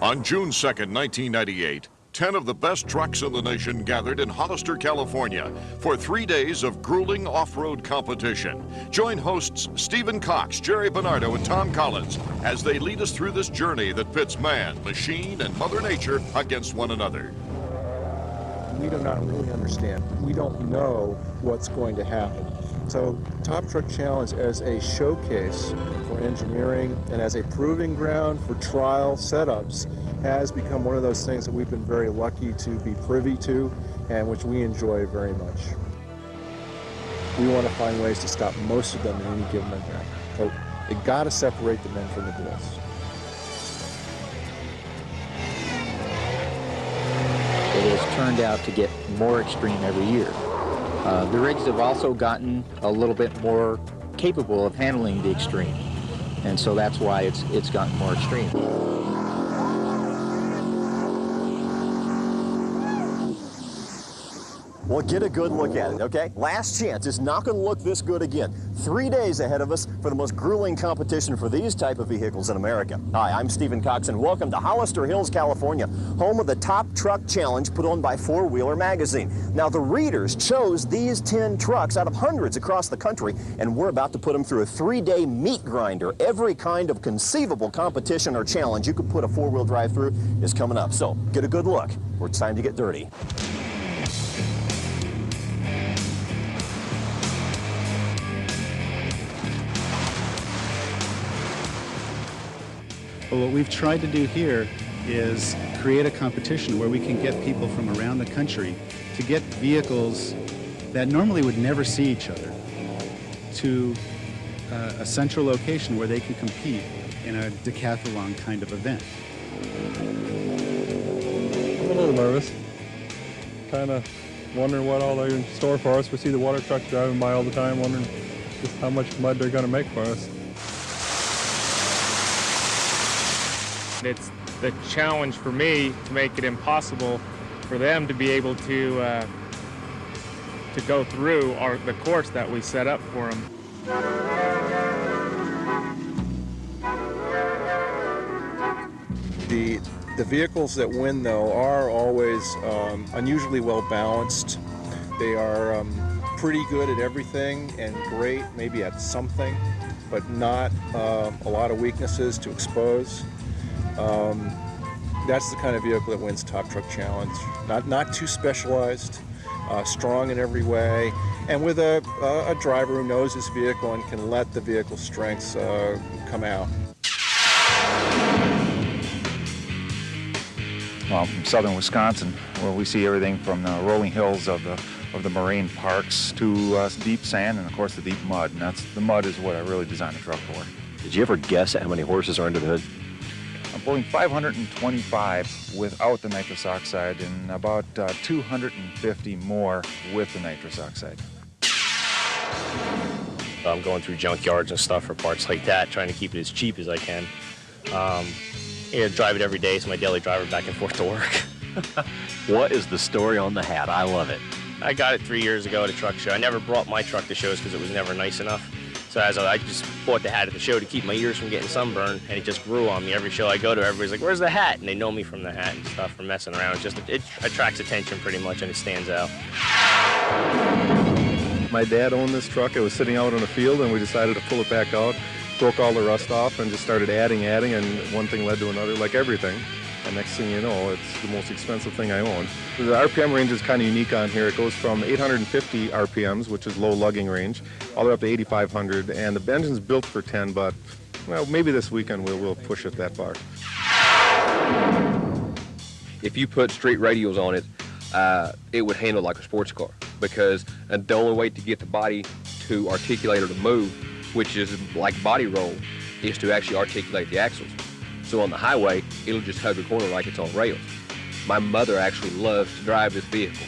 On June 2nd, 1998, 10 of the best trucks in the nation gathered in Hollister, California for 3 days of grueling off-road competition. Join hosts Stephen Cox, Jerry Bernardo, and Tom Collins as they lead us through this journey that pits man, machine, and Mother Nature against one another. We do not really understand. We don't know what's going to happen. So Top Truck Challenge as a showcase for engineering and as a proving ground for trial setups has become one of those things that we've been very lucky to be privy to and which we enjoy very much. We want to find ways to stop most of them in any given event. So they got to separate the men from the boys. It has turned out to get more extreme every year. The rigs have also gotten a little bit more capable of handling the extreme, and so that's why it's gotten more extreme. Well, get a good look at it, okay? Last chance. It's not going to look this good again. 3 days ahead of us for the most grueling competition for these type of vehicles in America. Hi, I'm Stephen Cox, and welcome to Hollister Hills, California, home of the Top Truck Challenge put on by Four Wheeler Magazine. Now, the readers chose these 10 trucks out of hundreds across the country, and we're about to put them through a 3-day meat grinder. Every kind of conceivable competition or challenge you could put a four-wheel drive through is coming up. So, get a good look, or it's time to get dirty. But what we've tried to do here is create a competition where we can get people from around the country to get vehicles that normally would never see each other to a central location where they can compete in a decathlon kind of event. I'm a little nervous. Kind of wondering what all they're in store for us. We see the water trucks driving by all the time, wondering just how much mud they're going to make for us. It's the challenge for me to make it impossible for them to be able to go through the course that we set up for them. The vehicles that win, though, are always unusually well balanced. They are pretty good at everything and great maybe at something, but not a lot of weaknesses to expose. That's the kind of vehicle that wins Top Truck Challenge. Not too specialized, strong in every way, and with a driver who knows his vehicle and can let the vehicle's strengths come out. Well, from southern Wisconsin, where we see everything from the rolling hills of the moraine parks to deep sand and, of course, the deep mud. And the mud is what I really designed the truck for. Did you ever guess at how many horses are under the hood? I'm pulling 525 without the nitrous oxide and about 250 more with the nitrous oxide. I'm going through junkyards and stuff for parts like that, trying to keep it as cheap as I can. Drive it every day, so my daily driver back and forth to work. What is the story on the hat? I love it. I got it 3 years ago at a truck show. I never brought my truck to shows because it was never nice enough. So I just bought the hat at the show to keep my ears from getting sunburned, and it just grew on me. Every show I go to, everybody's like, "Where's the hat?" And they know me from the hat and stuff, from messing around. It attracts attention pretty much, and it stands out. My dad owned this truck. It was sitting out in a field, and we decided to pull it back out, broke all the rust off, and just started adding, and one thing led to another, like everything. And next thing you know, it's the most expensive thing I own. The RPM range is kind of unique on here. It goes from 850 RPMs, which is low lugging range, all the way up to 8,500. And the engine's built for 10, but well, maybe this weekend we'll push it that far. If you put straight radials on it, it would handle like a sports car, because the only way to get the body to articulate or to move, which is like body roll, is to actually articulate the axles. So on the highway, it'll just hug the corner like it's on rails. My mother actually loves to drive this vehicle.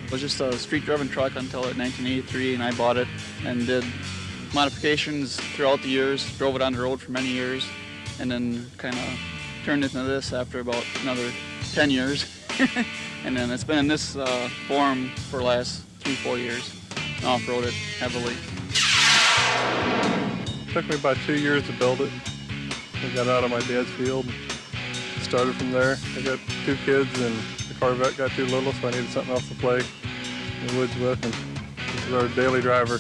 It was just a street-driven truck until 1983, and I bought it and did modifications throughout the years, drove it on the road for many years, and then kind of turned into this after about another 10 years. And then it's been in this form for the last 3-4 years. Off-road it heavily. Took me about 2 years to build it. I got out of my dad's field, started from there. I got 2 kids, and the Corvette got too little, so I needed something else to play in the woods with, and this is our daily driver.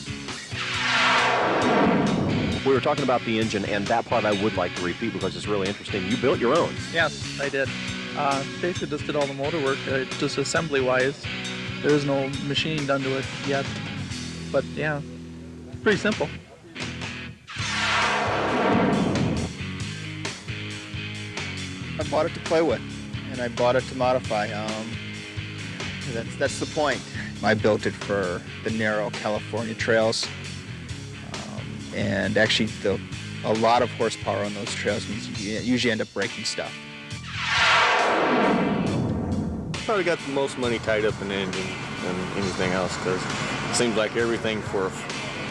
We were talking about the engine, and that part I would like to repeat because it's really interesting. You built your own. Yes, I did. Basically just did all the motor work, just assembly-wise. There is no machining done to it yet, but yeah, pretty simple. I bought it to play with, and I bought it to modify. That's the point. I built it for the narrow California trails, and actually a lot of horsepower on those trails means you usually end up breaking stuff. Probably got the most money tied up in the engine than anything else, because it seems like everything for a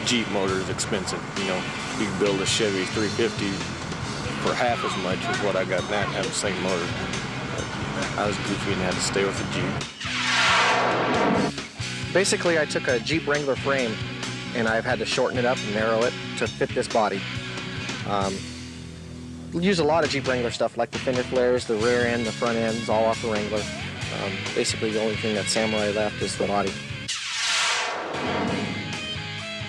Jeep motor is expensive. You know, you can build a Chevy 350 for half as much as what I got that and have the same motor. But I was goofy and had to stay with the Jeep. Basically, I took a Jeep Wrangler frame and I've had to shorten it up and narrow it to fit this body. Use a lot of Jeep Wrangler stuff like the fender flares, the rear end, the front ends, all off the Wrangler. Basically, the only thing that Samurai left is the body.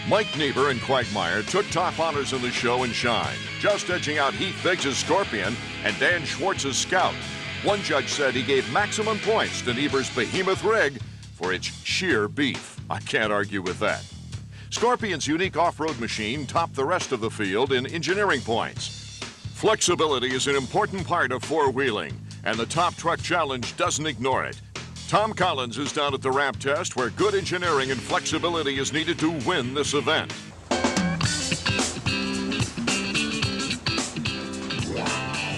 Mike Niebuhr and Quagmire took top honors in the show and shine, just edging out Heath Biggs' Scorpion and Dan Schwartz's Scout. One judge said he gave maximum points to Niebuhr's Behemoth rig for its sheer beef. I can't argue with that. Scorpion's unique off-road machine topped the rest of the field in engineering points. Flexibility is an important part of four-wheeling, and the Top Truck Challenge doesn't ignore it. Tom Collins is down at the ramp test where good engineering and flexibility is needed to win this event.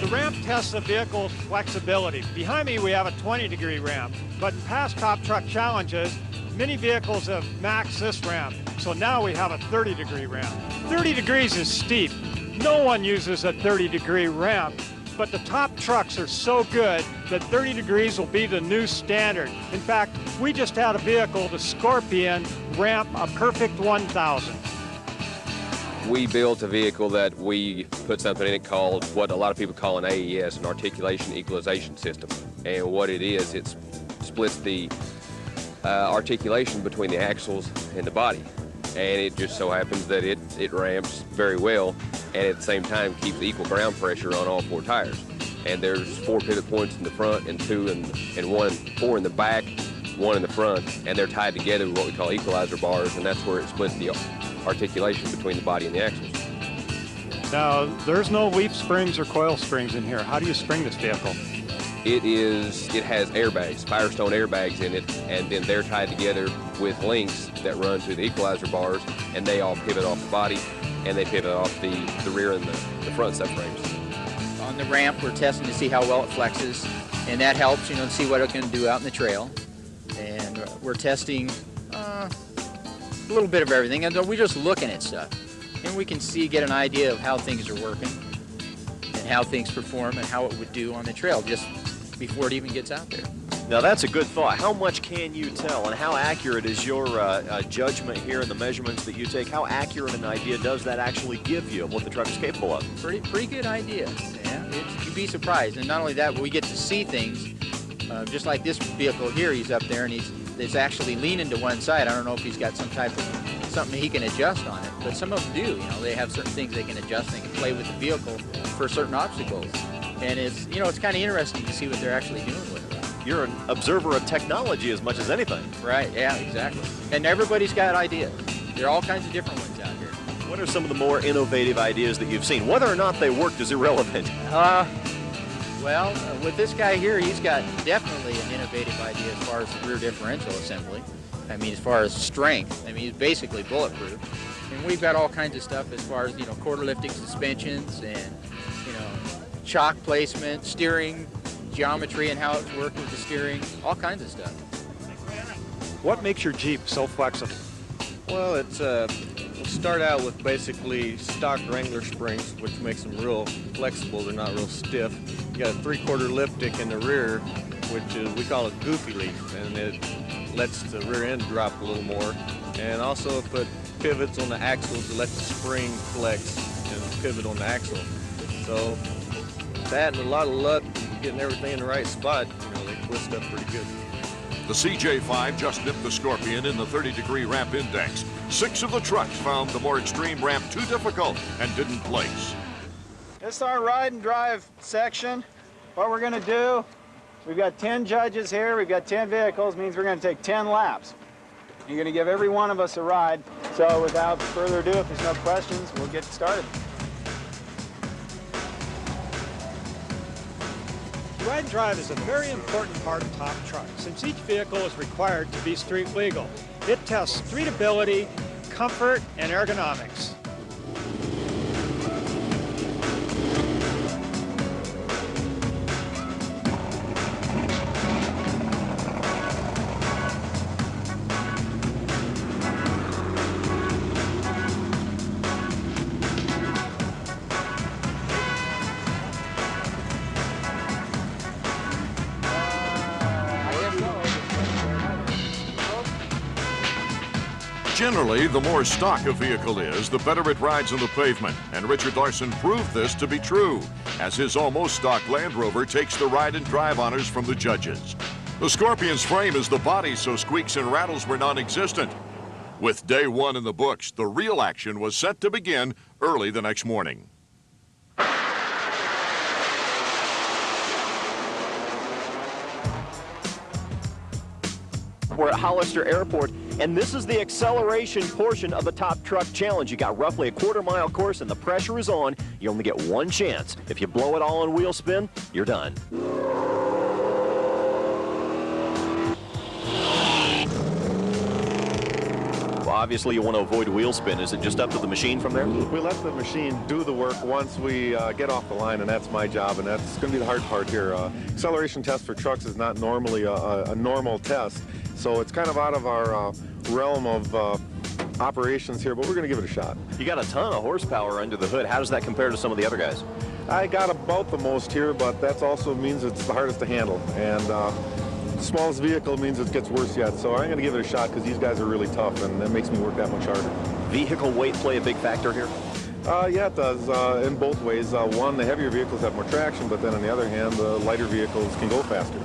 The ramp tests the vehicle's flexibility. Behind me we have a 20-degree ramp, but in past Top Truck Challenges, many vehicles have maxed this ramp, so now we have a 30-degree ramp. 30 degrees is steep. No one uses a 30-degree ramp, but the top trucks are so good that 30 degrees will be the new standard. In fact, we just had a vehicle, the Scorpion, ramp a perfect 1,000. We built a vehicle that we put something in it called what a lot of people call an AES, an articulation equalization system. And what it is, it splits the articulation between the axles and the body. And it just so happens that it ramps very well, and at the same time keeps equal ground pressure on all 4 tires. And there's 4 pivot points in the front and 4 in the back, 1 in the front, and they're tied together with what we call equalizer bars, and that's where it splits the articulation between the body and the axles. Now, there's no leaf springs or coil springs in here. How do you spring this vehicle? It has airbags, Firestone airbags in it, and then they're tied together with links that run to the equalizer bars, and they all pivot off the body, and they pivot off the rear and the front subframes. On the ramp, we're testing to see how well it flexes, and that helps, to see what it can do out in the trail. And we're testing a little bit of everything, and we're just looking at stuff, and we can get an idea of how things are working, and how things perform, and how it would do on the trail, just before it even gets out there. Now that's a good thought. How much can you tell, and how accurate is your judgment here and the measurements that you take? How accurate an idea does that actually give you of what the truck is capable of? Pretty good idea. Yeah, you'd be surprised. And not only that, but we get to see things. Just like this vehicle here, he's up there and he's actually leaning to one side. I don't know if he's got some type of something he can adjust on it, but some of them do. They have certain things they can adjust. They can play with the vehicle for certain obstacles. And it's kind of interesting to see what they're actually doing with it. You're an observer of technology as much as anything. Right, yeah, exactly. And everybody's got ideas. There are all kinds of different ones out here. What are some of the more innovative ideas that you've seen? Whether or not they worked is irrelevant. Well, with this guy here, he's got definitely an innovative idea as far as the rear differential assembly. As far as strength. He's basically bulletproof. And we've got all kinds of stuff as far as, quarter lifting suspensions and, shock placement, steering, geometry and how it's working with the steering, all kinds of stuff. What makes your Jeep so flexible? Well, we'll start out with basically stock Wrangler springs, which makes them real flexible. They're not real stiff. You got a 3/4 lipstick in the rear, which we call it goofy leaf, and it lets the rear end drop a little more. And also put pivots on the axles to let the spring flex and pivot on the axle. So that and a lot of luck getting everything in the right spot, they twist up pretty good. The CJ5 just nipped the Scorpion in the 30-degree ramp index. 6 of the trucks found the more extreme ramp too difficult and didn't place. This is our ride and drive section. What we're gonna do, we've got 10 judges here, we've got 10 vehicles, means we're gonna take 10 laps. You're gonna give every one of us a ride. So without further ado, if there's no questions, we'll get started. Ride and drive is a very important part of Top Truck, since each vehicle is required to be street legal. It tests streetability, comfort, and ergonomics. Generally, the more stock a vehicle is, the better it rides on the pavement, and Richard Larson proved this to be true, as his almost stock Land Rover takes the ride and drive honors from the judges. The Scorpion's frame is the body, so squeaks and rattles were non-existent. With day 1 in the books, the real action was set to begin early the next morning. We're at Hollister Airport, and this is the acceleration portion of the Top Truck Challenge. You got roughly a quarter-mile course, and the pressure is on. You only get one chance. If you blow it all on wheel spin, you're done. Well, obviously, you want to avoid wheel spin. Is it just up to the machine from there? We let the machine do the work once we get off the line, and that's my job, and that's going to be the hard part here. Acceleration test for trucks is not normally a normal test, so it's kind of out of our realm of operations here, but we're going to give it a shot. You got a ton of horsepower under the hood. How does that compare to some of the other guys? I got about the most here, but that also means it's the hardest to handle, and smallest vehicle means it gets worse yet, so I'm going to give it a shot because these guys are really tough, and that makes me work that much harder. Vehicle weight play a big factor here? Yeah, it does, in both ways. One, the heavier vehicles have more traction, but then on the other hand, the lighter vehicles can go faster.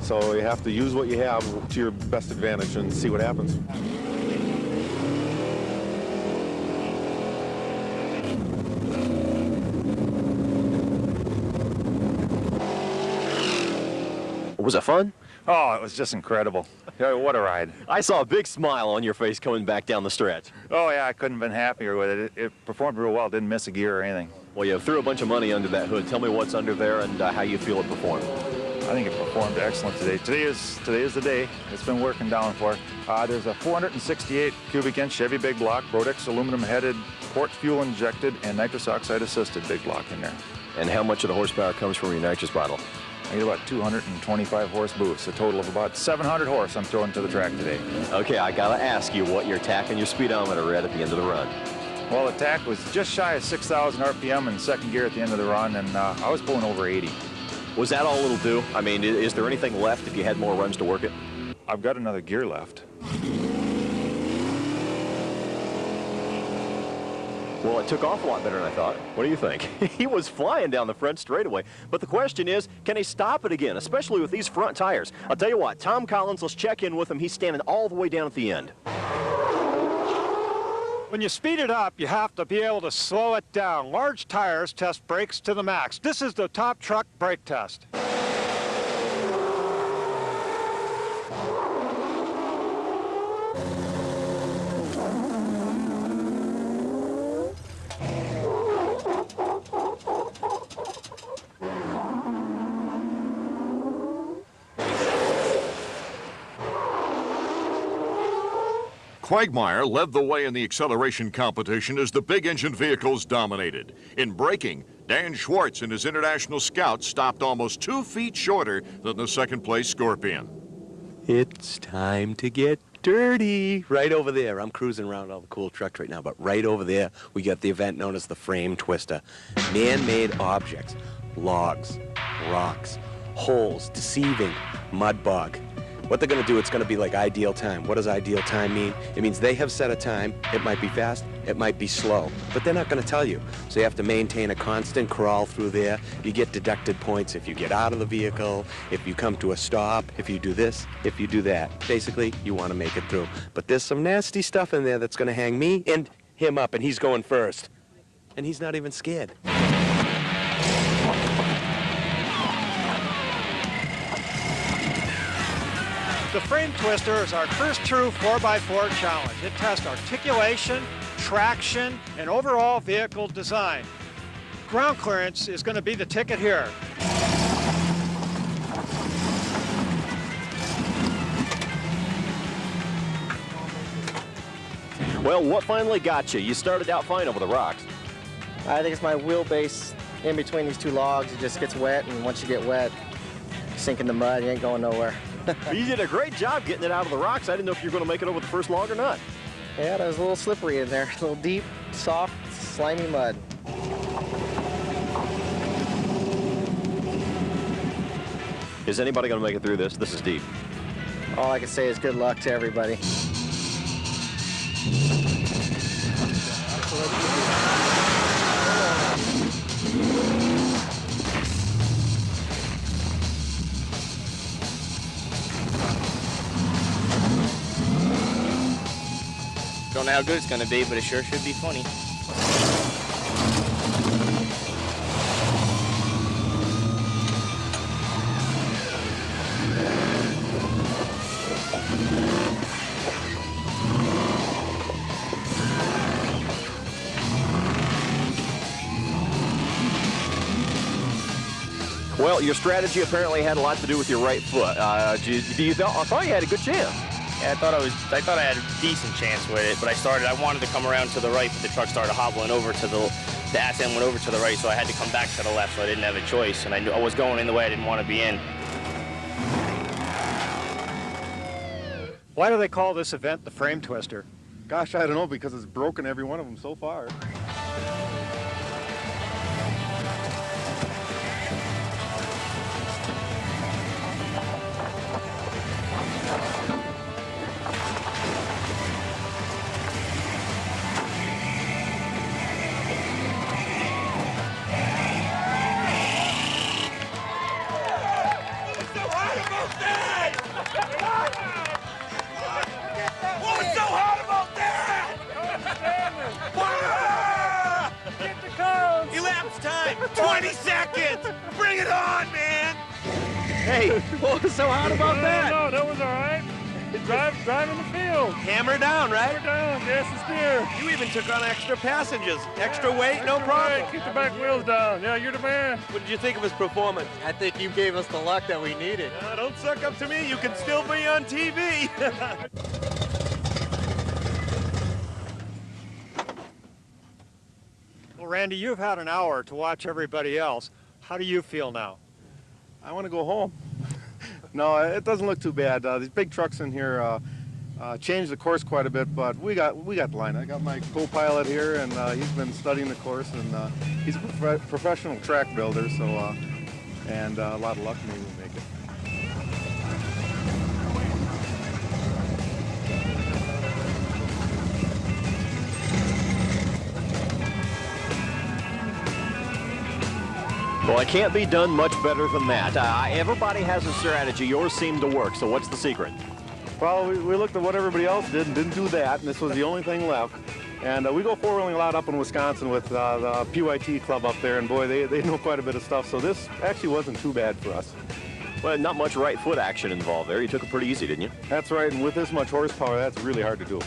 So you have to use what you have to your best advantage and see what happens. Was it fun? Oh, it was just incredible. Yeah, what a ride. I saw a big smile on your face coming back down the stretch. Oh, yeah, I couldn't have been happier with it. It performed real well. Didn't miss a gear or anything. Well, you threw a bunch of money under that hood. Tell me what's under there and how you feel it performed. I think it performed excellent today. Today is the day. It's been working down for. There's a 468 cubic inch Chevy big block, Brodex aluminum headed, port fuel injected, and nitrous oxide assisted big block in there. And how much of the horsepower comes from your nitrous bottle? I get about 225 horse boost, a total of about 700 horse I'm throwing to the track today. Okay, I gotta ask you what your tack and your speedometer read at the end of the run. Well, the tack was just shy of 6,000 RPM in second gear at the end of the run, and I was pulling over 80. Was that all it'll do? I mean, is there anything left if you had more runs to work it? I've got another gear left. Well, it took off a lot better than I thought. What do you think? He was flying down the front straightaway. But the question is, can he stop it again, especially with these front tires? I'll tell you what, Tom Collins, let's check in with him. He's standing all the way down at the end. When you speed it up, you have to be able to slow it down. Large tires test brakes to the max. This is the Top Truck brake test. Quagmire led the way in the acceleration competition as the big engine vehicles dominated. In braking, Dan Schwartz and his International Scout stopped almost 2 feet shorter than the second place Scorpion. It's time to get dirty. Right over there, I'm cruising around all the cool trucks right now, but right over there, we got the event known as the Frame Twister. Man-made objects, logs, rocks, holes, deceiving, mud bog. What they're going to do, it's going to be like ideal time. What does ideal time mean? It means they have set a time. It might be fast, it might be slow, but they're not going to tell you. So you have to maintain a constant crawl through there. You get deducted points if you get out of the vehicle, if you come to a stop, if you do this, if you do that. Basically, you want to make it through. But there's some nasty stuff in there that's going to hang me and him up, and he's going first. And he's not even scared. The frame twister is our first true 4x4 challenge. It tests articulation, traction, and overall vehicle design. Ground clearance is going to be the ticket here. Well, what finally got you? You started out fine over the rocks. I think it's my wheelbase in between these two logs. It just gets wet, and once you get wet, you sink in the mud, you ain't going nowhere. You did a great job getting it out of the rocks. I didn't know if you were going to make it over the first log or not. Yeah, it was a little slippery in there. A little deep, soft, slimy mud. Is anybody going to make it through this? This is deep. All I can say is good luck to everybody. Don't know how good it's going to be, but it sure should be funny. Well, your strategy apparently had a lot to do with your right foot. I thought you had a good chance. Yeah, I thought I had a decent chance with it, but I wanted to come around to the right, but the truck started hobbling over to the ass end went over to the right, so I had to come back to the left, so I didn't have a choice, and I knew I was going in the way I didn't want to be in. Why do they call this event the frame twister? Gosh, I don't know, because it's broken every one of them so far. What's so hard about that? Get the cones! Elapsed time, 20 seconds! Bring it on, man! Hey, what was so hard about that? No, that was all right. Drive in the field. Hammer down, right? Hammer down, gas and steer. You even took on extra passengers. Extra weight, no problem. Keep the back wheels down. Yeah, you're the man. What did you think of his performance? I think you gave us the luck that we needed. Don't suck up to me. You can still be on TV. Well, Randy, you've had an hour to watch everybody else. How do you feel now? I want to go home. No, it doesn't look too bad. These big trucks in here changed the course quite a bit, but we got the line. I got my co-pilot here, and he's been studying the course, and he's a professional track builder, so and a lot of luck, maybe we'll make it. Well, it can't be done much better than that. Everybody has a strategy. Yours seemed to work, so what's the secret? Well, we looked at what everybody else did and didn't do that, and this was the only thing left. And we go four-wheeling a lot up in Wisconsin with the PYT club up there, and boy, they know quite a bit of stuff, so this actually wasn't too bad for us. Well, not much right foot action involved there. You took it pretty easy, didn't you? That's right, and with this much horsepower, that's really hard to do.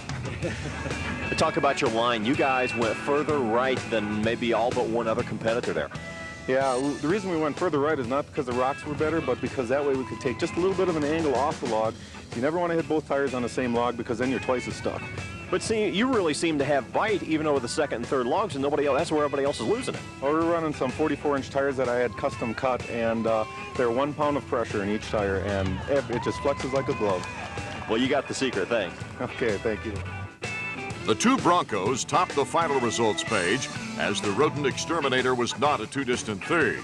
Talk about your line. You guys went further right than maybe all but one other competitor there. Yeah, the reason we went further right is not because the rocks were better, but because that way we could take just a little bit of an angle off the log. You never want to hit both tires on the same log because then you're twice as stuck. But see, you really seem to have bite even over the second and third logs, and nobody else, that's where everybody else is losing it. Well, we're running some 44-inch tires that I had custom cut, and they're 1 pound of pressure in each tire, and it just flexes like a glove. Well, you got the secret, thanks. Okay, thank you. The two Broncos topped the final results page, as the rodent exterminator was not a too distant third.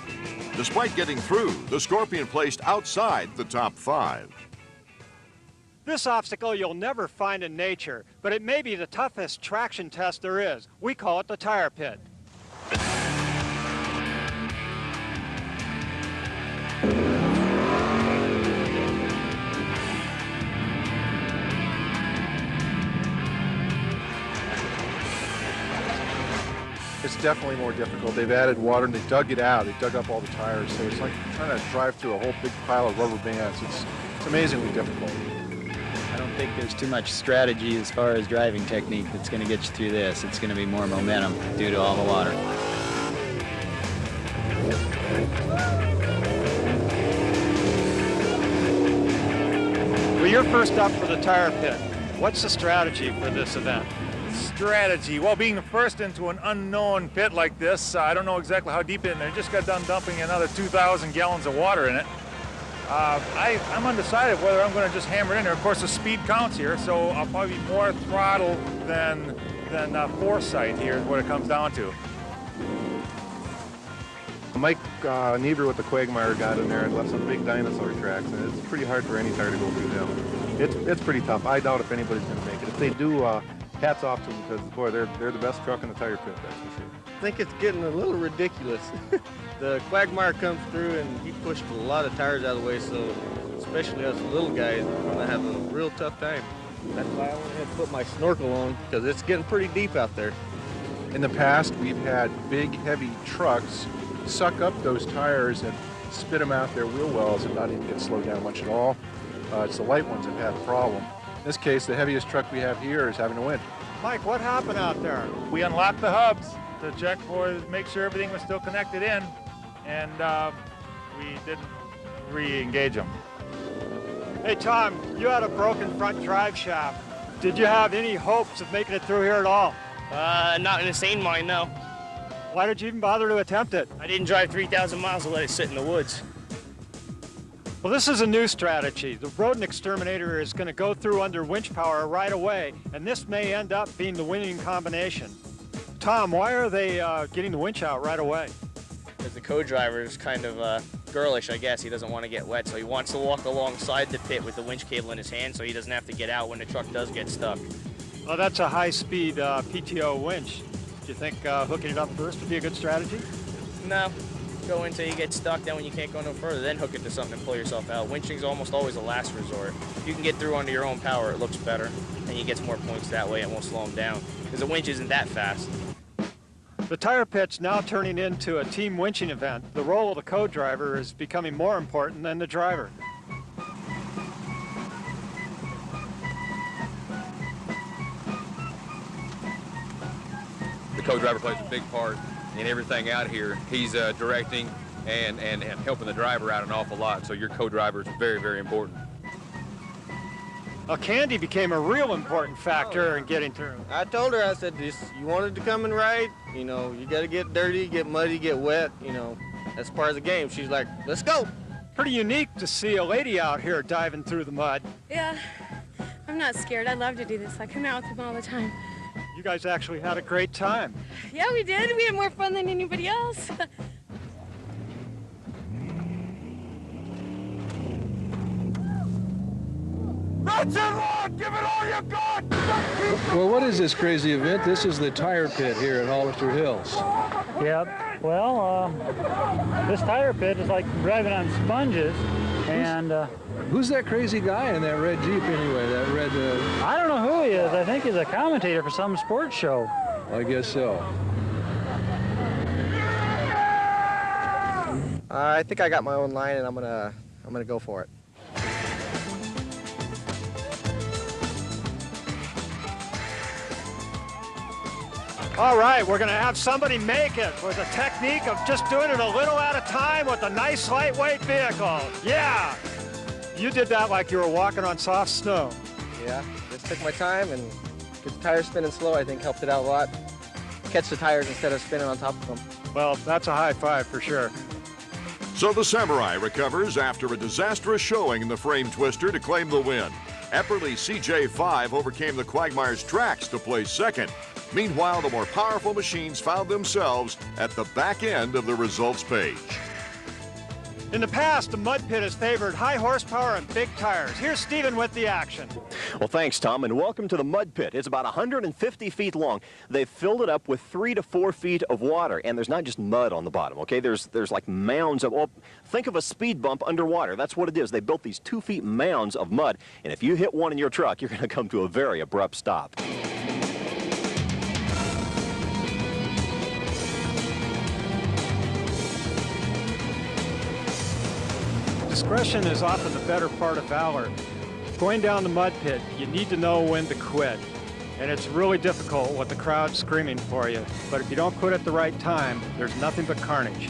Despite getting through, the Scorpion placed outside the top 5. This obstacle you'll never find in nature, but it may be the toughest traction test there is. We call it the tire pit. It's definitely more difficult. They've added water and they dug it out. They dug up all the tires. So it's like trying to drive through a whole big pile of rubber bands. It's amazingly difficult. I don't think there's too much strategy as far as driving technique that's going to get you through this. It's going to be more momentum due to all the water. Well, you're first up for the tire pit. What's the strategy for this event? Strategy. Well, being the first into an unknown pit like this, I don't know exactly how deep in there. Just got done dumping another 2,000 gallons of water in it. I'm undecided whether I'm going to just hammer it in there. Of course, the speed counts here, so I'll probably be more throttle than foresight here is what it comes down to. Mike Niebuhr with the Quagmire got in there and left some big dinosaur tracks, and it's pretty hard for any tire to go through them. It's pretty tough. I doubt if anybody's going to make it. If they do, hats off to them because, boy, they're the best truck in the tire pit, that's for sure. I think it's getting a little ridiculous. The Quagmire comes through and he pushed a lot of tires out of the way, so especially us little guys, we're going to have a real tough time. That's why I went ahead and put my snorkel on, because it's getting pretty deep out there. In the past, we've had big, heavy trucks suck up those tires and spit them out their wheel wells and not even get slowed down much at all. It's the light ones that have had a problem. In this case, the heaviest truck we have here is having a win. Mike, what happened out there? We unlocked the hubs to check make sure everything was still connected in, and we didn't re-engage them. Hey, Tom, you had a broken front drive shaft. Did you have any hopes of making it through here at all? Not in a sane mind, no. Why did you even bother to attempt it? I didn't drive 3,000 miles to let it sit in the woods. Well, this is a new strategy. The rodent exterminator is going to go through under winch power right away, and this may end up being the winning combination. Tom, why are they getting the winch out right away? Because the co-driver is kind of girlish, I guess. He doesn't want to get wet, so he wants to walk alongside the pit with the winch cable in his hand so he doesn't have to get out when the truck does get stuck. Well, that's a high-speed PTO winch. Do you think hooking it up first would be a good strategy? No. Go until you get stuck, then when you can't go no further, then hook it to something and pull yourself out. Winching's almost always a last resort. If you can get through under your own power, it looks better, and you get more points that way. It won't slow them down, because the winch isn't that fast. The tire pit's now turning into a team winching event. The role of the co-driver is becoming more important than the driver. The co-driver plays a big part in everything out here. He's directing and helping the driver out an awful lot, so your co-driver is very, very important. Candy became a real important factor in getting through. I told her, I said, you wanted to come and ride, you know, you got to get dirty, get muddy, get wet, you know, that's part of the game. She's like, let's go. Pretty unique to see a lady out here diving through the mud. Yeah, I'm not scared. I love to do this. I come out with them all the time. You guys actually had a great time. Yeah, we did. We had more fun than anybody else. That's it, Lord! Give it all you got! Well, what is this crazy event? This is the tire pit here at Hollister Hills. Yep. Well, this tire pit is like driving on sponges, and who's that crazy guy in that red Jeep anyway? That red. I don't know who he is. I think he's a commentator for some sports show. I guess so. I think I got my own line, and I'm gonna go for it. All right, we're going to have somebody make it with a technique of just doing it a little at a time with a nice lightweight vehicle. Yeah, you did that like you were walking on soft snow. Yeah, just took my time and get the tires spinning slow. I think helped it out a lot. Catch the tires instead of spinning on top of them. Well, that's a high five for sure. So the Samurai recovers after a disastrous showing in the frame twister to claim the win. Epperly CJ5 overcame the Quagmire's tracks to place second. Meanwhile, the more powerful machines found themselves at the back end of the results page. In the past, the mud pit has favored high horsepower and big tires. Here's Stephen with the action. Well, thanks, Tom, and welcome to the mud pit. It's about 150 feet long. They've filled it up with 3 to 4 feet of water, and there's not just mud on the bottom, okay? There's like mounds of, well, think of a speed bump underwater. That's what it is. They built these 2 feet mounds of mud, and if you hit one in your truck, you're going to come to a very abrupt stop. Discretion is often the better part of valor. Going down the mud pit, you need to know when to quit. And it's really difficult with the crowd screaming for you. But if you don't quit at the right time, there's nothing but carnage.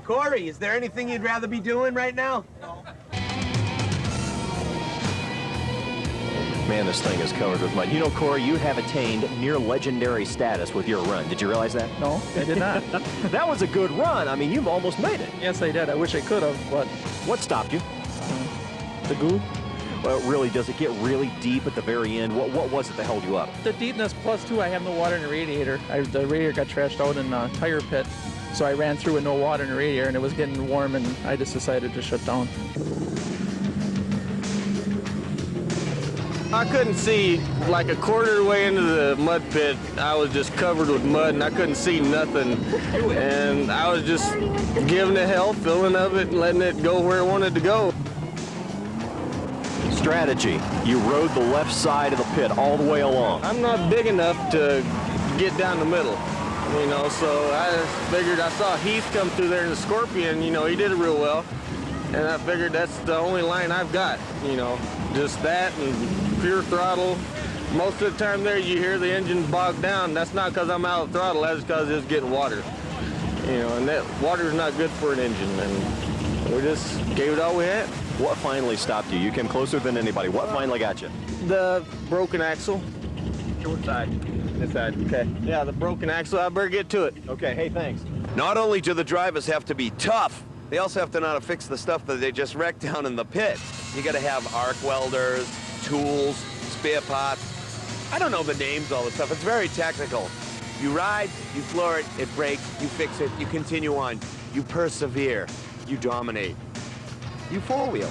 Corey, is there anything you'd rather be doing right now? Man, this thing is covered with mud. You know, Corey, you have attained near legendary status with your run. Did you realize that? No, I did not. That was a good run. I mean, you've almost made it. Yes, I did. I wish I could have, but... What stopped you? The goo. Well, really, does it get really deep at the very end? What was it that held you up? The deepness, plus, too, I have no water in the radiator. The radiator got trashed out in the tire pit, so I ran through with no water in the radiator, and it was getting warm, and I just decided to shut down. I couldn't see like a quarter way into the mud pit. I was just covered with mud and I couldn't see nothing. And I was just giving it hell, filling of it and letting it go where it wanted to go. Strategy. You rode the left side of the pit all the way along. I'm not big enough to get down the middle, you know, so I figured I saw Heath come through there in the Scorpion, you know, he did it real well. And I figured that's the only line I've got, you know, just that and pure throttle. Most of the time there you hear the engine bogged down. That's not because I'm out of throttle, that's because it's getting water. You know, and that water's not good for an engine, and we just gave it all we had. What finally stopped you? You came closer than anybody. What finally got you? The broken axle. Which side? This side. Okay. Yeah, the broken axle. I better get to it. Okay, hey, thanks. Not only do the drivers have to be tough, they also have to know how to fix the stuff that they just wrecked down in the pit. You gotta have arc welders, tools, spare parts. I don't know the names, all the stuff. It's very technical. You ride, you floor it, it breaks, you fix it, you continue on. You persevere, you dominate. You four-wheel.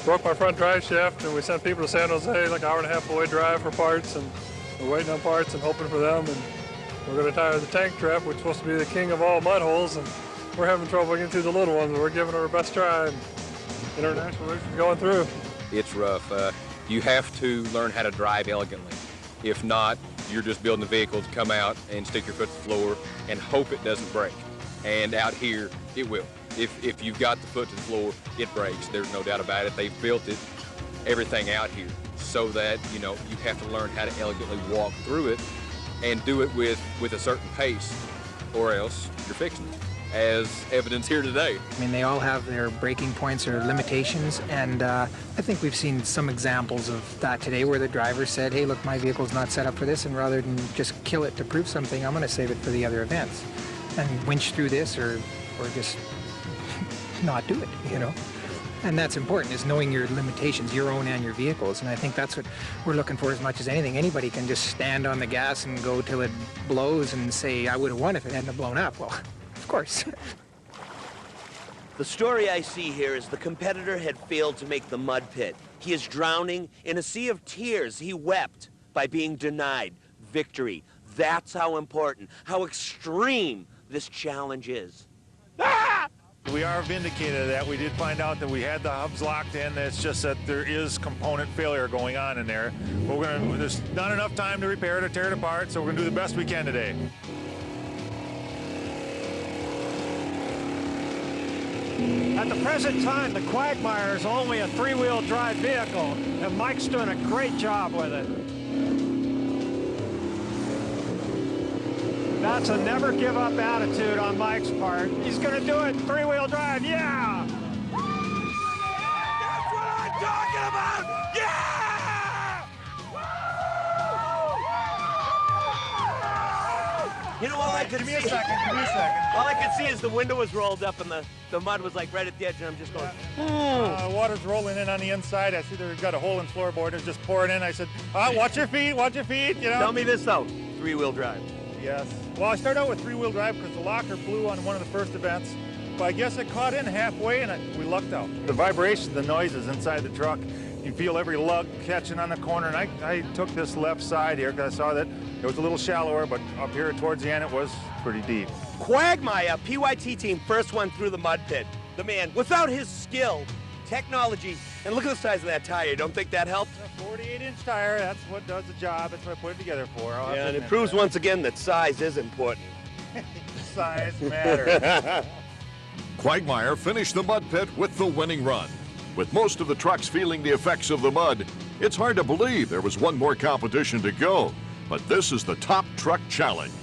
Broke my front drive shaft, and we sent people to San Jose, like an hour and a half away drive for parts, and we're waiting on parts and hoping for them, and we're gonna tire the tank trap, which is supposed to be the king of all mud holes, and we're having trouble getting through the little ones, but we're giving it our best try, and international race going through. It's rough. You have to learn how to drive elegantly. If not, you're just building a vehicle to come out and stick your foot to the floor and hope it doesn't break. And out here, it will. If you've got the foot to the floor, it breaks. There's no doubt about it. They've built it, everything out here, so that, you know, you have to learn how to elegantly walk through it and do it with a certain pace, or else you're fixing it, as evidence here today. I mean, they all have their breaking points or limitations, and I think we've seen some examples of that today where the driver said, hey, look, my vehicle's not set up for this, and rather than just kill it to prove something, I'm going to save it for the other events and winch through this or just not do it, you know. And that's important, is knowing your limitations, your own and your vehicles. And I think that's what we're looking for as much as anything. Anybody can just stand on the gas and go till it blows and say, I would have won if it hadn't blown up. Well, of course. The story I see here is the competitor had failed to make the mud pit. He is drowning in a sea of tears. He wept by being denied victory. That's how important, how extreme this challenge is. Ah! We are vindicated of that. We did find out that we had the hubs locked in. It's just that there is component failure going on in there. But there's not enough time to repair it or tear it apart, so we're gonna do the best we can today. At the present time, the Quagmire is only a 3-wheel drive vehicle, and Mike's doing a great job with it. That's a never give up attitude on Mike's part. He's gonna do it, 3-wheel drive, yeah! Come on! Yeah! You know, all I could see. Give me a second. All I could see is the window was rolled up and the mud was like right at the edge, and I'm just going, Water's rolling in on the inside. I see they've got a hole in floorboard. It's just pouring in. I said, watch your feet, you know. Tell me this though, three-wheel drive. Yes. Well, I started out with three-wheel drive because the locker blew on one of the first events. But I guess it caught in halfway and we lucked out. The vibration, the noises inside the truck, you feel every lug catching on the corner. And I took this left side here because I saw that it was a little shallower, but up here towards the end it was pretty deep. Quagmire, PYT team, first one through the mud pit. The man, without his skill, technology, and look at the size of that tire. Don't think that helped? A 48-inch tire, that's what does the job. That's what I put it together for. Yeah, and it proves once again that size is important. Size matters. Quagmire finished the mud pit with the winning run. With most of the trucks feeling the effects of the mud, it's hard to believe there was one more competition to go. But this is the Top Truck Challenge.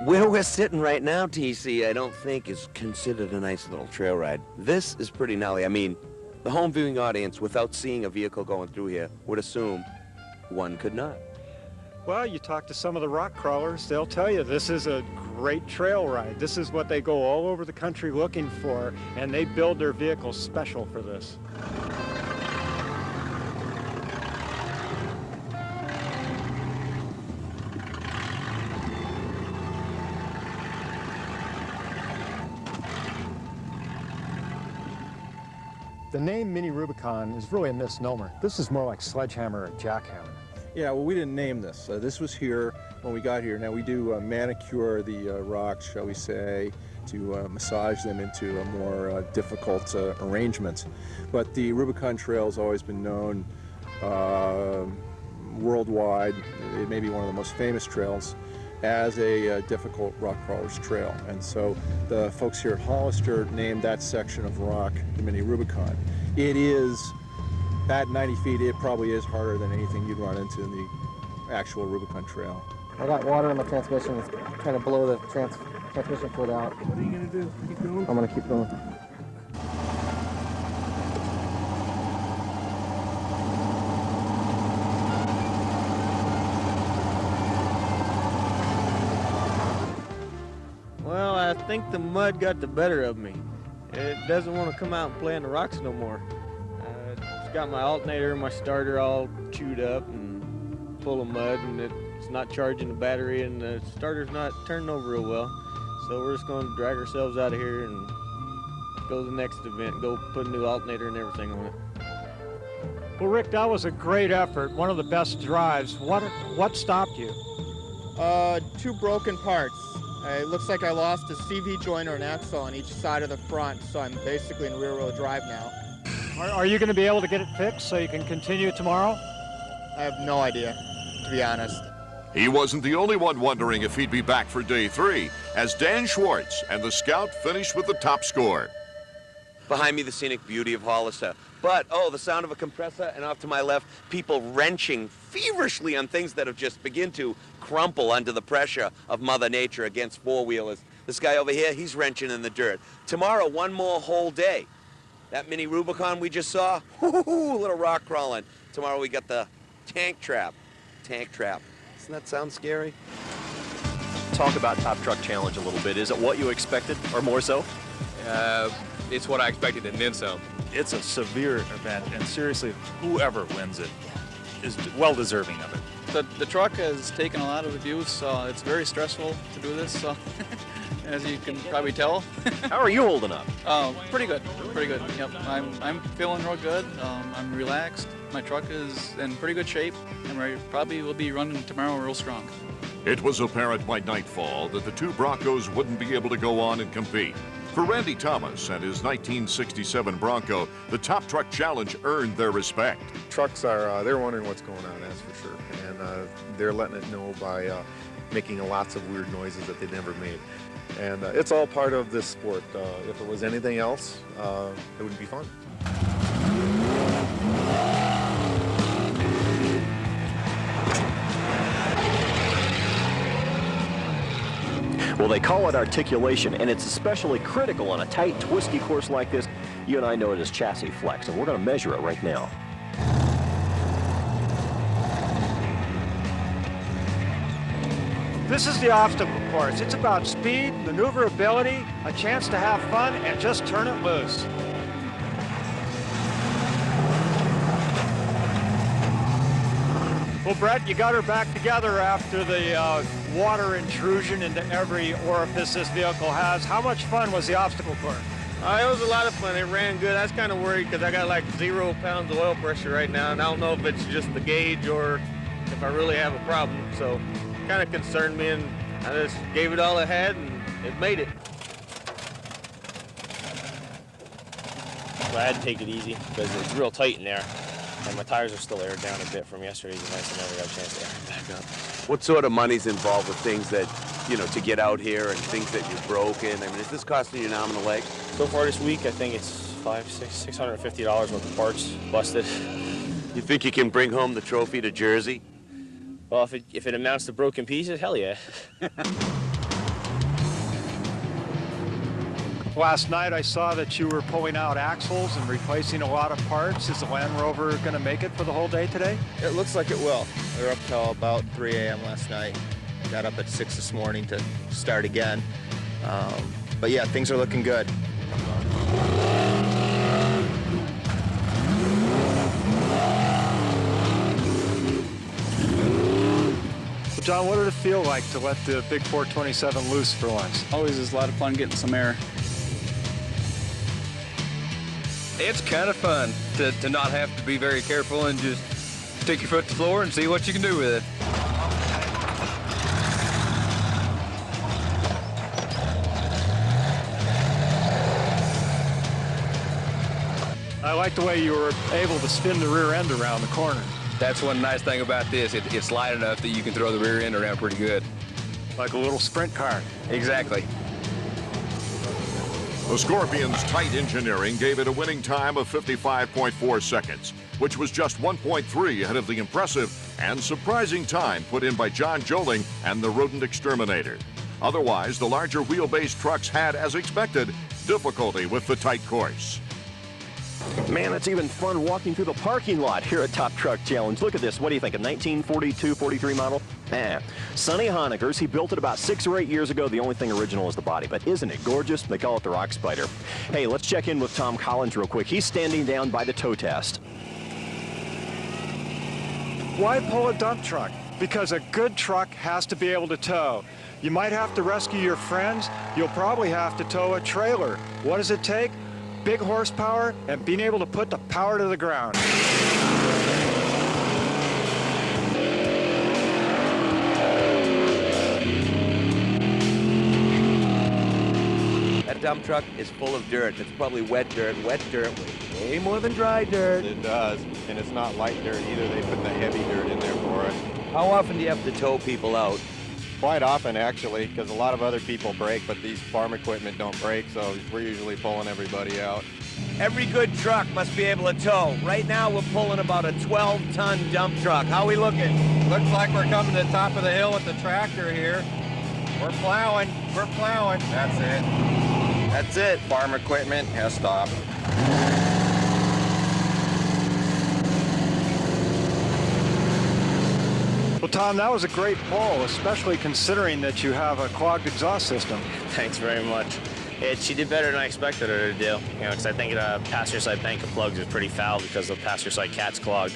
Where we're sitting right now, TC, I don't think is considered a nice little trail ride. This is pretty gnarly. I mean, the home viewing audience, without seeing a vehicle going through here, would assume one could not. Well, you talk to some of the rock crawlers, they'll tell you this is a great trail ride. This is what they go all over the country looking for, and they build their vehicles special for this. The name mini-rubicon is really a misnomer. This is more like sledgehammer or jackhammer. Yeah, well, we didn't name this. This was here when we got here. Now, we do manicure the rocks, shall we say, to massage them into a more difficult arrangement. But the Rubicon Trail has always been known worldwide. It may be one of the most famous trails as a difficult rock crawler's trail. And so the folks here at Hollister named that section of rock the mini-Rubicon. It is, at 90 feet, it probably is harder than anything you'd run into in the actual Rubicon Trail. I got water in my transmission. It's trying to blow the transmission fluid out. What are you going to do? Keep going? I'm going to keep going. Well, I think the mud got the better of me. It doesn't want to come out and play on the rocks no more. It's got my alternator and my starter all chewed up and full of mud, and it's not charging the battery, and the starter's not turning over real well. So we're just going to drag ourselves out of here and go to the next event, go put a new alternator and everything on it. Well, Rick, that was a great effort, one of the best drives. What stopped you? Two broken parts. It looks like I lost a CV joint or an axle on each side of the front, so I'm basically in rear-wheel drive now. Are you going to be able to get it fixed so you can continue tomorrow? I have no idea, to be honest. He wasn't the only one wondering if he'd be back for day 3, as Dan Schwartz and the Scout finished with the top score. Behind me, the scenic beauty of Hollister. But, the sound of a compressor, and off to my left, people wrenching feverishly on things that have just begun to crumple under the pressure of Mother Nature against four-wheelers. This guy over here, he's wrenching in the dirt. Tomorrow, one more whole day. That mini Rubicon we just saw, a little rock crawling. Tomorrow we got the tank trap. Tank trap. Doesn't that sound scary? Talk about Top Truck Challenge a little bit. Is it what you expected, or more so? It's what I expected and then some. It's a severe event, and seriously, whoever wins it is well deserving of it. The truck has taken a lot of abuse, so it's very stressful to do this, so as you can probably tell. How are you holding up? Pretty good, pretty good. Yep, I'm feeling real good. I'm relaxed. My truck is in pretty good shape, and I probably will be running tomorrow real strong. It was apparent by nightfall that the two Broncos wouldn't be able to go on and compete. For Randy Thomas and his 1967 Bronco, the Top Truck Challenge earned their respect. Trucks are, they're wondering what's going on, that's for sure. And they're letting it know by making lots of weird noises that they never made. And it's all part of this sport. If it was anything else, it wouldn't be fun. Well, they call it articulation, and it's especially critical on a tight, twisty course like this. You and I know it as chassis flex, and we're going to measure it right now. This is the obstacle course. It's about speed, maneuverability, a chance to have fun, and just turn it loose. Well, Brett, you got her back together after the water intrusion into every orifice this vehicle has. How much fun was the obstacle course? It was a lot of fun. It ran good. I was kind of worried because I got like 0 pounds of oil pressure right now, and I don't know if it's just the gauge or if I really have a problem. So it kind of concerned me, and I just gave it all I had, and it made it. Well, I had to take it easy because it's real tight in there. And my tires are still aired down a bit from yesterday's events. I never got a chance to air them back up. What sort of money's involved with things that, you know, to get out here and things that you've broken? I mean, is this costing you an arm and a leg? So far this week, I think it's $650 worth of parts busted. You think you can bring home the trophy to Jersey? Well, if it amounts to broken pieces, hell yeah. Last night I saw that you were pulling out axles and replacing a lot of parts. Is the Land Rover going to make it for the whole day today? It looks like it will. We were up till about 3 a.m. last night. Got up at 6 this morning to start again. But yeah, things are looking good. Well, John, what did it feel like to let the big 427 loose for once? Always is a lot of fun getting some air. It's kind of fun to not have to be very careful and just stick your foot to the floor and see what you can do with it. I like the way you were able to spin the rear end around the corner. That's one nice thing about this. It's light enough that you can throw the rear end around pretty good. Like a little sprint car. Exactly. The Scorpion's tight engineering gave it a winning time of 55.4 seconds, which was just 1.3 ahead of the impressive and surprising time put in by John Joling and the rodent exterminator. Otherwise, the larger wheelbase trucks had, as expected, difficulty with the tight course. Man, it's even fun walking through the parking lot here at Top Truck Challenge. Look at this. What do you think, a 1942, 43 model? Man, Sonny Honeckers, he built it about 6 or 8 years ago. The only thing original is the body, but isn't it gorgeous? They call it the Rock Spider. Hey, let's check in with Tom Collins real quick. He's standing down by the tow test. Why pull a dump truck? Because a good truck has to be able to tow. You might have to rescue your friends. You'll probably have to tow a trailer. What does it take? Big horsepower and being able to put the power to the ground. That dump truck is full of dirt. It's probably wet dirt. Wet dirt weighs way more than dry dirt. It does, and it's not light dirt either. They put the heavy dirt in there for us. How often do you have to tow people out? Quite often, actually, because a lot of other people brake, but these farm equipment don't brake, so we're usually pulling everybody out. Every good truck must be able to tow. Right now, we're pulling about a 12-ton dump truck. How are we looking? Looks like we're coming to the top of the hill with the tractor here. We're plowing. We're plowing. That's it. That's it. Farm equipment has stopped. Well, Tom, that was a great pull, especially considering that you have a clogged exhaust system. Thanks very much. She did better than I expected her to do, because I think the passenger side bank of plugs is pretty foul because the passenger side cat's clogged.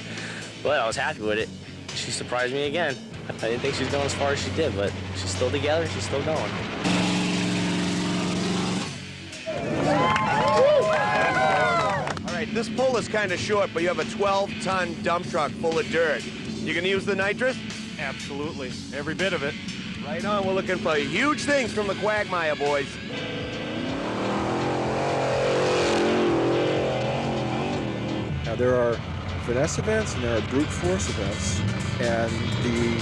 But I was happy with it. She surprised me again. I didn't think she was going as far as she did, but she's still together, she's still going. All right, this pull is kind of short, but you have a 12-ton dump truck full of dirt. You gonna use the nitrous? Absolutely, every bit of it. Right on, we're looking for huge things from the Quagmire boys. Now, there are finesse events and there are brute force events, and the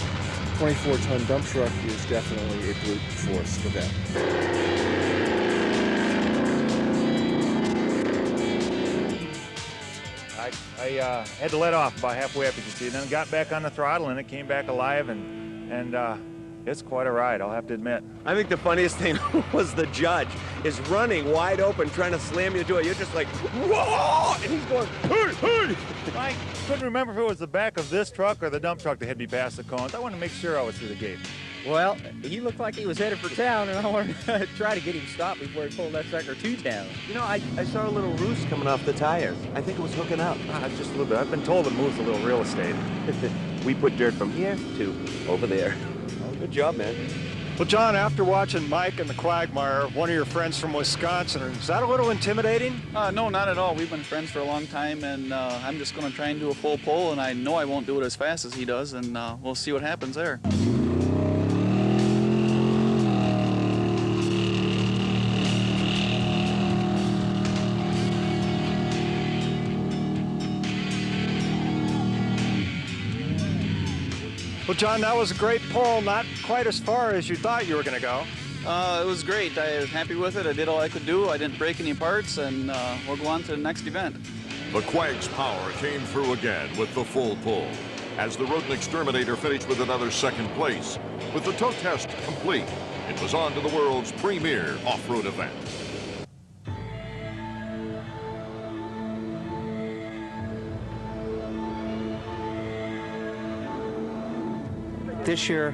24-ton dump truck is definitely a brute force event. I had to let off about halfway up, as you see, then got back on the throttle and it came back alive, and It's quite a ride, I'll have to admit. I think the funniest thing was the judge is running wide open trying to slam you to it. You're just like, whoa! And he's going, hey, hey! I couldn't remember if it was the back of this truck or the dump truck that had me past the cones. I wanted to make sure I was through the gate. Well, he looked like he was headed for town, and I wanted to try to get him stopped before he pulled that sucker to town. You know, I saw a little roost coming off the tires. I think it was hooking up. Just a little bit. I've been told it moves a little real estate. We put dirt from here to over there. Oh, good job, man. Well, John, after watching Mike and the Quagmire, one of your friends from Wisconsin, is that a little intimidating? No, not at all. We've been friends for a long time, and I'm just going to try and do a full pull, and I know I won't do it as fast as he does, and we'll see what happens there. Well, John, that was a great pull, not quite as far as you thought you were going to go. It was great. I was happy with it. I did all I could do. I didn't break any parts, and we'll go on to the next event. The Quag's power came through again with the full pull, as the Rodent Exterminator finished with another second place. With the tow test complete, it was on to the world's premier off-road event. This year,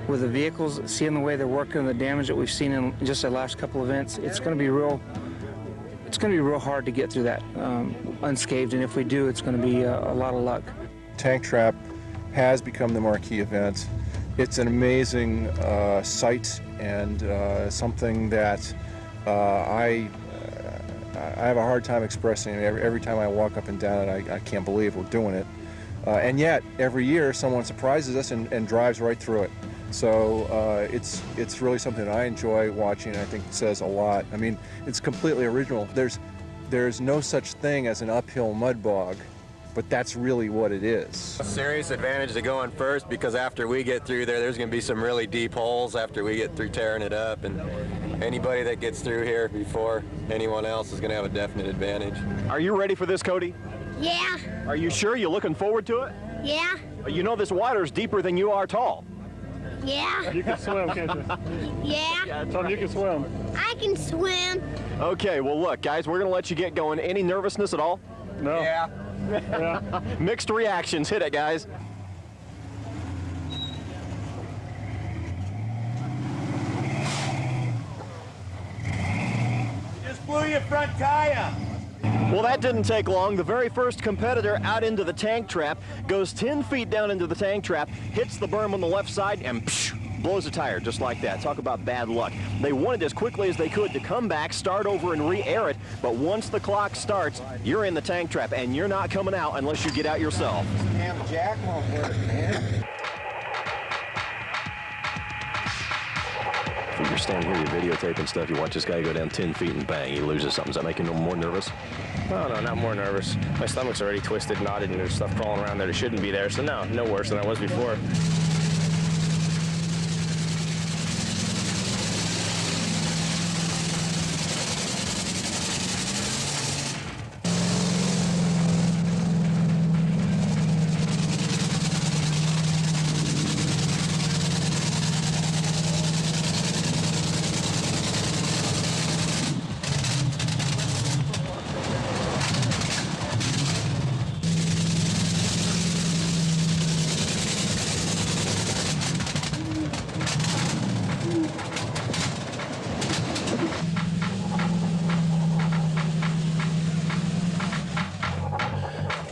with the vehicles, seeing the way they're working, the damage that we've seen in just the last couple events, it's going to be real hard to get through that unscathed, and if we do, it's going to be a lot of luck. Tank Trap has become the marquee event. It's an amazing sight and something that I have a hard time expressing. Every time I walk up and down it, I can't believe we're doing it. And yet, every year, someone surprises us and drives right through it. So it's really something that I enjoy watching. I think it says a lot. I mean, it's completely original. There's no such thing as an uphill mud bog, but that's really what it is. A serious advantage to going first, because after we get through there's going to be some really deep holes after we get through tearing it up, and anybody that gets through here before anyone else is going to have a definite advantage. Are you ready for this, Cody? Yeah. Are you sure? You looking forward to it? Yeah. You know this water's deeper than you are tall. Yeah. You can swim, can't you? Yeah. Tell me you can swim. I can swim. Okay, well look, guys, we're gonna let you get going. Any nervousness at all? No. Yeah. Yeah. Mixed reactions. Hit it, guys. Just blew your front tire. Well, that didn't take long. The very first competitor out into the tank trap goes 10 feet down into the tank trap, hits the berm on the left side, and blows a tire just like that. Talk about bad luck. They wanted as quickly as they could to come back, start over, and re-air it, but once the clock starts, you're in the tank trap, and you're not coming out unless you get out yourself. Damn jack won't work, man. If you're standing here, you're videotaping stuff, you watch this guy go down 10 feet and bang, he loses something. Does that make you no more nervous? No, not more nervous. My stomach's already twisted, knotted, and there's stuff crawling around there that shouldn't be there. So no worse than I was before.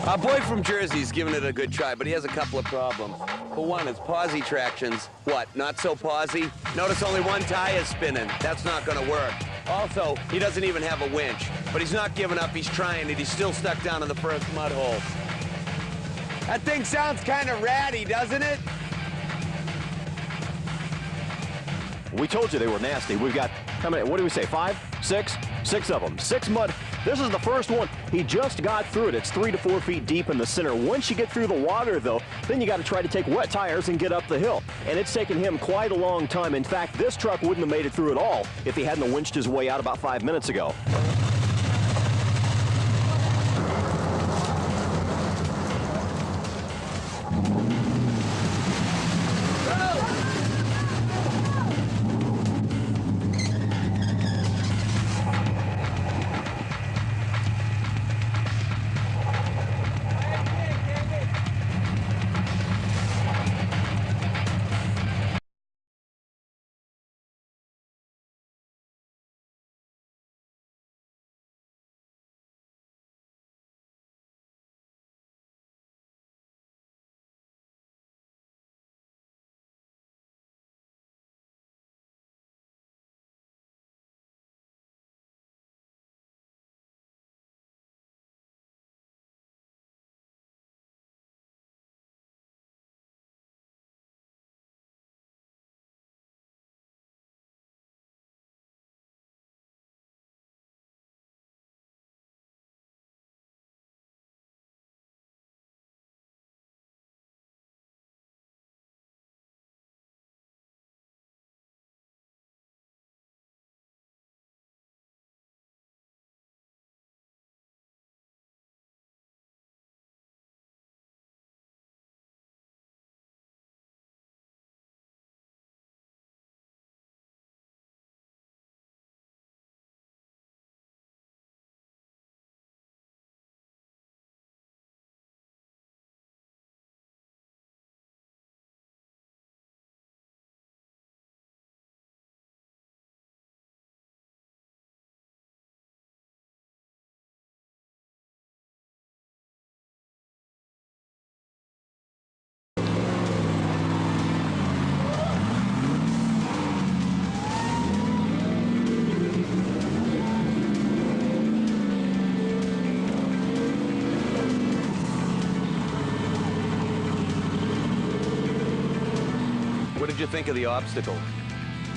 Our boy from Jersey's giving it a good try, but he has a couple of problems. For one, his posi traction's, what, not so posi? Notice only one tire's spinning. That's not gonna work. Also, he doesn't even have a winch, but he's not giving up, he's trying it. He's still stuck down in the first mud hole. That thing sounds kind of ratty, doesn't it? We told you they were nasty. We've got, how many, what do we say, 5, 6? 6 of them. 6 mud. This is the first one. He just got through it. It's 3 to 4 feet deep in the center. Once you get through the water, though, then you got to try to take wet tires and get up the hill. And it's taken him quite a long time. In fact, this truck wouldn't have made it through at all if he hadn't winched his way out about 5 minutes ago. think of the obstacle?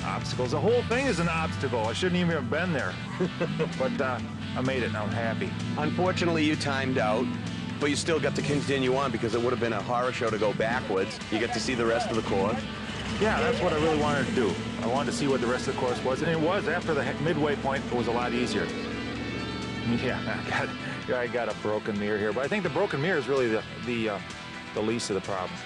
Obstacles. The whole thing is an obstacle. I shouldn't even have been there. But I made it and I'm happy. Unfortunately, you timed out, but you still got to continue on because it would have been a horror show to go backwards. You get to see the rest of the course. Yeah, that's what I really wanted to do. I wanted to see what the rest of the course was, and it was. After the midway point, it was a lot easier. Yeah, I got a broken mirror here, but I think the broken mirror is really the least of the problems.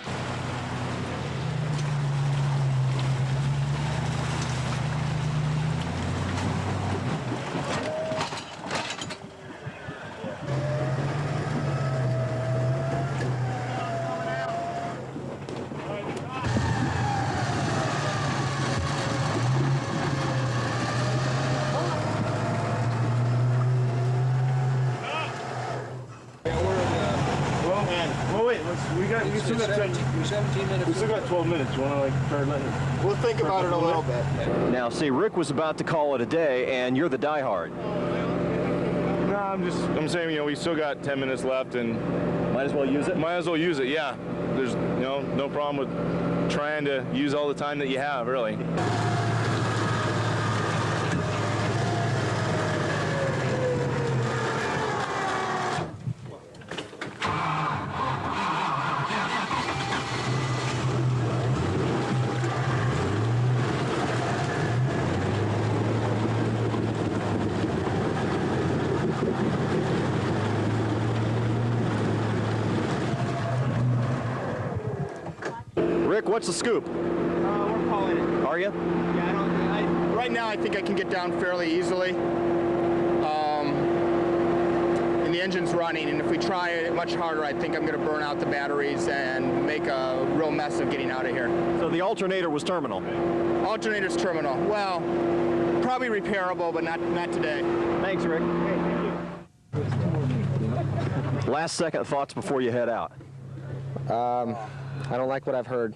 We still got 17 minutes. We still got 12 minutes. You want to like start letting? We'll think about it a little bit. Now, see, Rick was about to call it a day, and you're the diehard. No, I'm saying, you know, we still got 10 minutes left, and might as well use it. Might as well use it. Yeah, there's, you know, no problem with trying to use all the time that you have, really. Rick, what's the scoop? We're calling it. Are you? Yeah, right now I think I can get down fairly easily. And the engine's running, and if we try it much harder, I think I'm going to burn out the batteries and make a real mess of getting out of here. So the alternator was terminal? Alternator's terminal. Well, probably repairable, but not today. Thanks, Rick. Hey, thank you. Last second thoughts before you head out. I don't like what I've heard.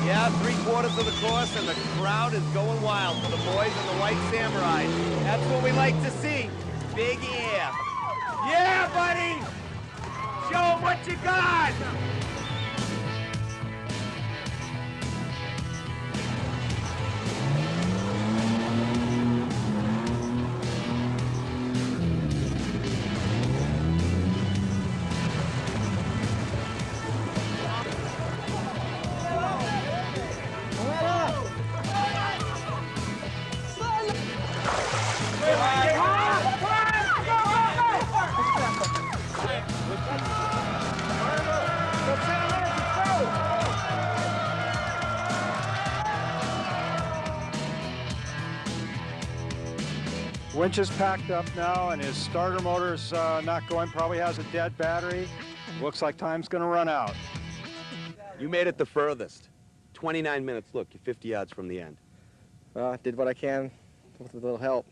Yeah, 3/4 of the course, and the crowd is going wild for the boys in the white samurai. That's what we like to see. Big air. Yeah, buddy! Show 'em what you got! Winch is packed up now, and his starter motor's not going. Probably has a dead battery. Looks like time's going to run out. You made it the furthest. 29 minutes. Look, you're 50 yards from the end. Did what I can with a little help.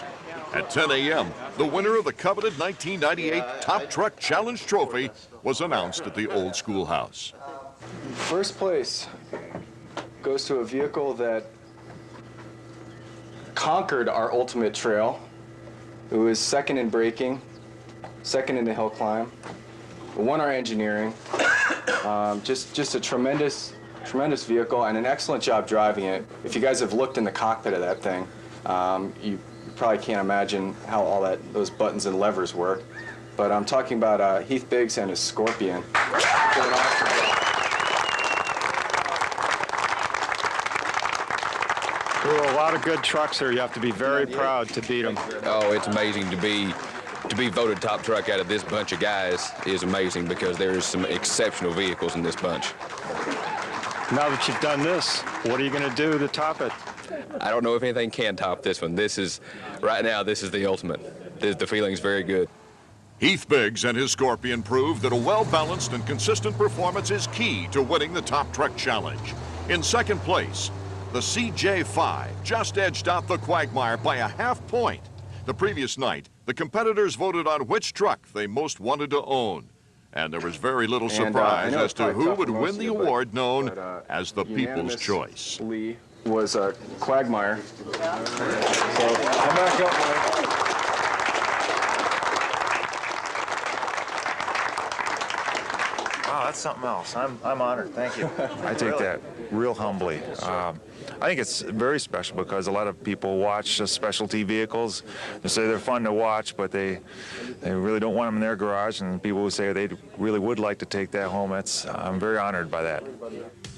vehicles. At 10 a.m., the winner of the coveted 1998 Top Truck Challenge Trophy was announced at the Old Schoolhouse. First place goes to a vehicle that conquered our ultimate trail. It was second in braking, second in the hill climb, won our engineering. Just a tremendous vehicle and an excellent job driving it. If you guys have looked in the cockpit of that thing, you probably can't imagine how all those buttons and levers work. But I'm talking about Heath Biggs and his Scorpion. There were a lot of good trucks here. You have to be very proud to beat them. Oh, it's amazing to be voted top truck out of this bunch of guys is amazing because there's some exceptional vehicles in this bunch. Now that you've done this, what are you going to do to top it? I don't know if anything can top this one. Right now, this is the ultimate. The feeling's very good. Heath Biggs and his Scorpion proved that a well-balanced and consistent performance is key to winning the Top Truck Challenge. In second place, the CJ5 just edged out the Quagmire by a half point. The previous night, the competitors voted on which truck they most wanted to own. And there was very little surprise as to who would win the award known as the People's Choice. Lee was a Quagmire. So come back up, Mike. Wow, that's something else. I'm honored. Thank you. I take that real humbly. I think it's very special because a lot of people watch specialty vehicles. They say they're fun to watch, but they really don't want them in their garage. And people who say they really would like to take that home, I'm very honored by that.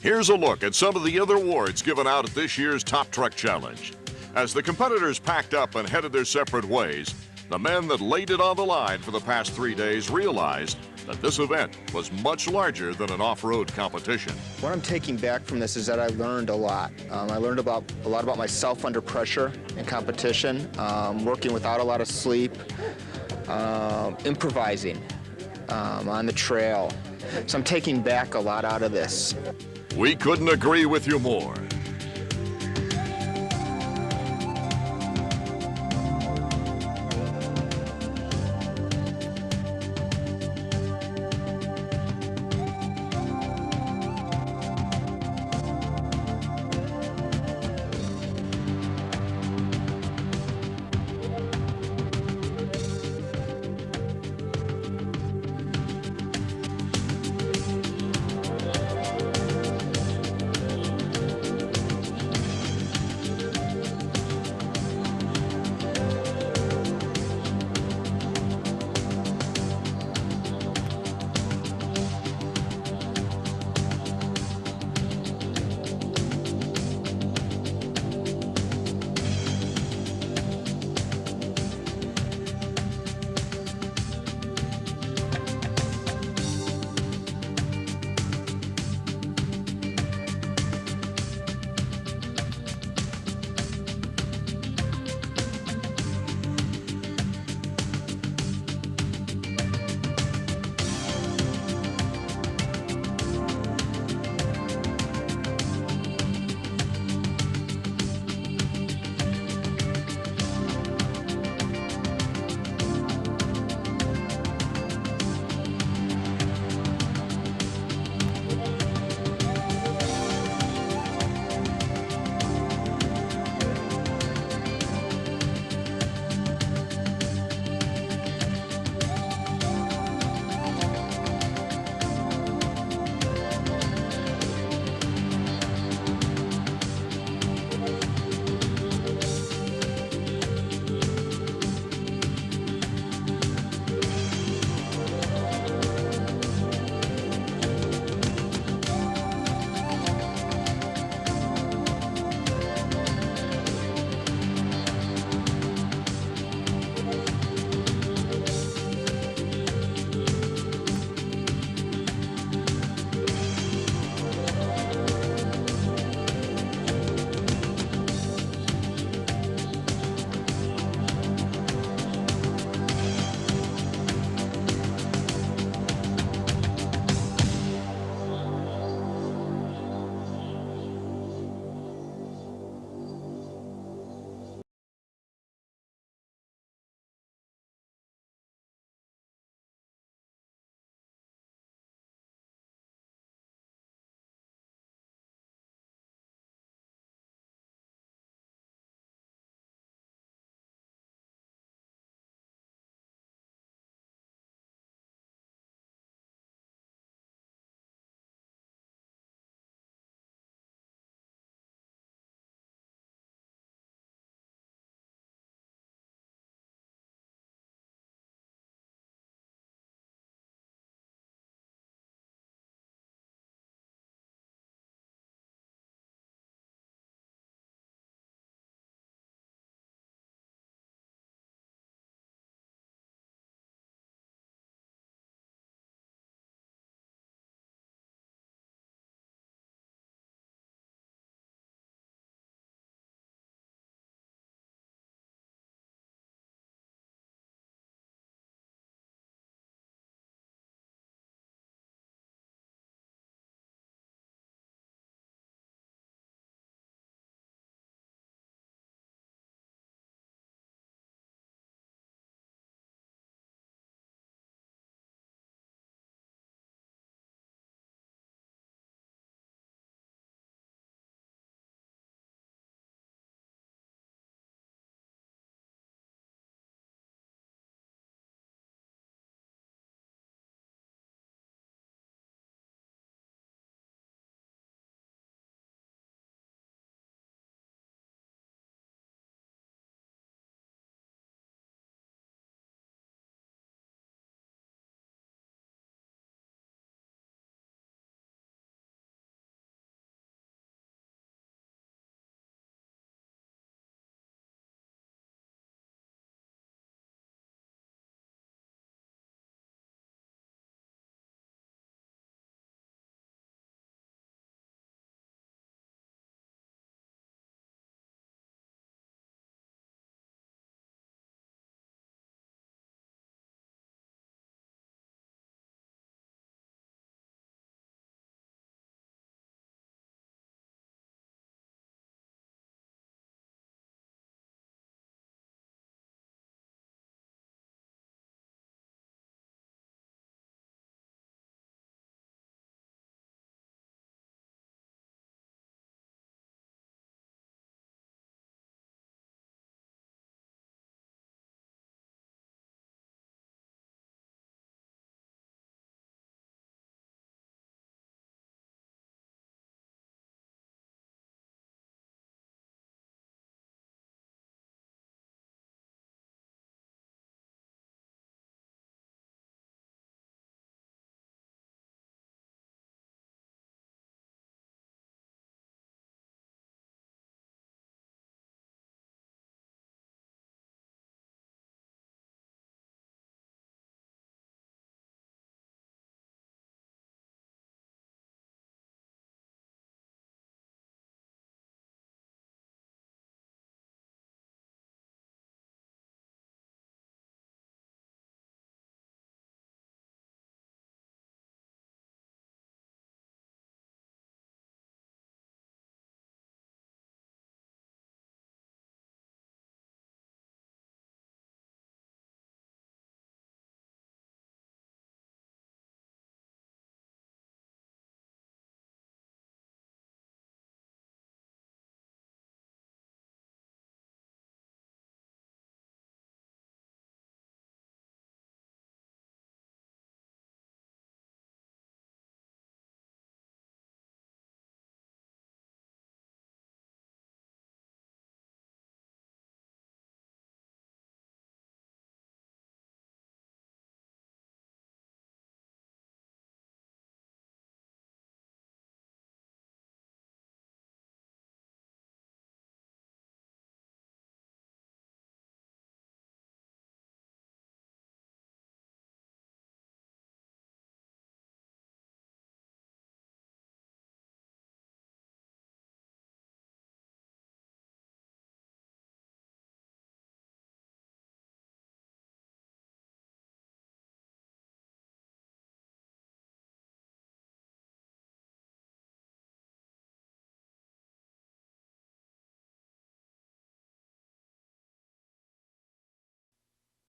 Here's a look at some of the other awards given out at this year's Top Truck Challenge. As the competitors packed up and headed their separate ways, the men that laid it on the line for the past 3 days realized that this event was much larger than an off-road competition. What I'm taking back from this is that I learned a lot. I learned a lot about myself under pressure in competition, working without a lot of sleep, improvising on the trail. So I'm taking back a lot out of this. We couldn't agree with you more.